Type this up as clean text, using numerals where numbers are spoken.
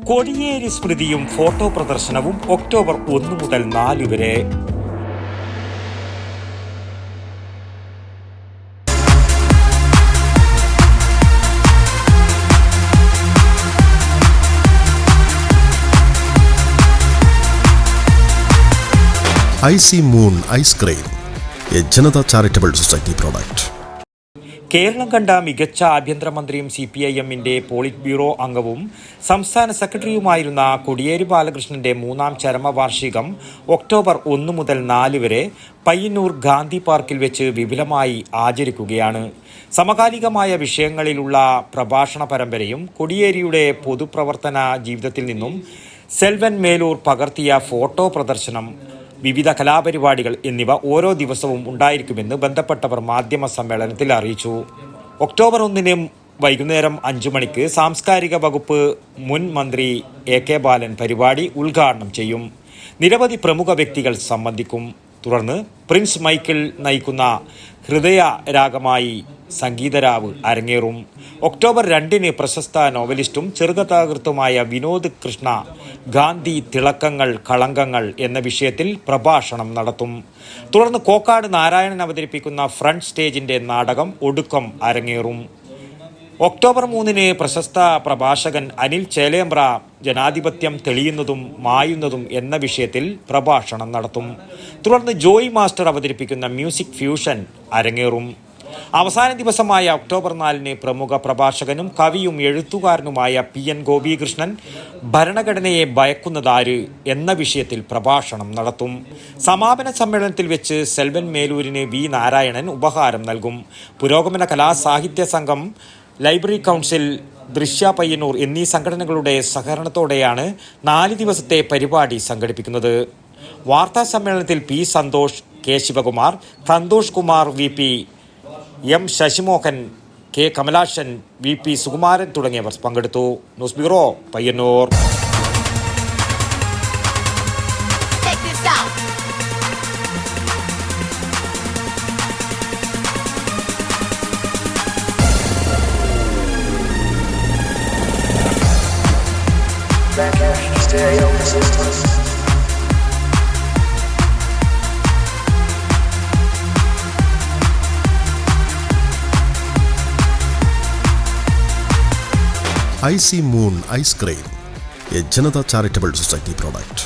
കൊടിയേരി സ്മൃതിയും ഫോട്ടോ പ്രദർശനവും ഒക്ടോബർ 1 മുതൽ 4 വരെ. Icy moon ice cream, a Janata charitable society product. Keralam കണ്ട മികച്ച ആഭ്യന്തരമന്ത്രിയും CPIM-ന്റെ പോളിറ്റ് ബ്യൂറോ അംഗവും സംസ്ഥാന സെക്രട്ടറിയുമായിരുന്ന കോടിയേരി ബാലകൃഷ്ണന്റെ 3ാം ചരമവാർഷികം ഒക്ടോബർ 1 മുതൽ 4 വരെ പയ്യന്നൂർ ഗാന്ധി പാർക്കിൽ വെച്ച് വിപുലമായി ആചരിക്കുകയാണ്. സമകാലികമായ വിഷയങ്ങളിലുള്ള പ്രഭാഷണ പരമ്പരയും കോടിയേരിയുടെ പൊതുപ്രവർത്തന ജീവിതത്തിൽ നിന്നും സെൽവൻ മേലൂർ പകർത്തിയ ഫോട്ടോ പ്രദർശനം, വിവിധ കലാപരിപാടികൾ എന്നിവ ഓരോ ദിവസവും ഉണ്ടായിരിക്കുമെന്ന് ബന്ധപ്പെട്ടവർ മാധ്യമ സമ്മേളനത്തിൽ അറിയിച്ചു. ഒക്ടോബർ 1 വൈകുന്നേരം 5 മണിക്ക് സാംസ്കാരിക വകുപ്പ് മുൻ മന്ത്രി AK ബാലൻ പരിപാടി ഉദ്ഘാടനം ചെയ്യും. നിരവധി പ്രമുഖ വ്യക്തികൾ സംബന്ധിക്കും. തുടർന്ന് പ്രിൻസ് മൈക്കിൾ നയിക്കുന്ന ഹൃദയരാഗമായി സംഗീതരാവ് അരങ്ങേറും. ഒക്ടോബർ 2 പ്രശസ്ത നോവലിസ്റ്റും ചെറുകഥാകൃത്തുമായ വിനോദ് കൃഷ്ണ ഗാന്ധി തിളക്കങ്ങൾ കളങ്കങ്ങൾ എന്ന വിഷയത്തിൽ പ്രഭാഷണം നടത്തും. തുടർന്ന് കോക്കാട് നാരായണൻ അവതരിപ്പിക്കുന്ന ഫ്രണ്ട് സ്റ്റേജിന്റെ നാടകം ഒടുക്കം അരങ്ങേറും. ഒക്ടോബർ 3 പ്രശസ്ത പ്രഭാഷകൻ അനിൽ ചേലേമ്പ്ര ജനാധിപത്യം തെളിയുന്നതും മായുന്നതും എന്ന വിഷയത്തിൽ പ്രഭാഷണം നടത്തും. തുടർന്ന് ജോയ് മാസ്റ്റർ അവതരിപ്പിക്കുന്ന മ്യൂസിക് ഫ്യൂഷൻ അരങ്ങേറും. അവസാന ദിവസമായ ഒക്ടോബർ 4 പ്രമുഖ പ്രഭാഷകനും കവിയും എഴുത്തുകാരനുമായ PN ഗോപികൃഷ്ണൻ ഭരണഘടനയെ ഭയക്കുന്നതാര് എന്ന വിഷയത്തിൽ പ്രഭാഷണം നടത്തും. സമാപന സമ്മേളനത്തിൽ വെച്ച് സെൽവൻ മേലൂരിന് V നാരായണൻ ഉപഹാരം നൽകും. പുരോഗമന കലാസാഹിത്യ സംഘം, ലൈബ്രറി കൗൺസിൽ, ദൃശ്യ പയ്യന്നൂർ എന്നീ സംഘടനകളുടെ സഹകരണത്തോടെയാണ് 4 ദിവസത്തെ പരിപാടി സംഘടിപ്പിക്കുന്നത്. വാർത്താ സമ്മേളനത്തിൽ P Santhosh, K Shivakumar, Santhosh Kumar VP, M ശശിമോഹൻ, K Kamalashan, VP Sukumaran തുടങ്ങിയവർ പങ്കെടുത്തു. News bureau, Payyanur. Icy moon ice cream, a Janata charitable society product.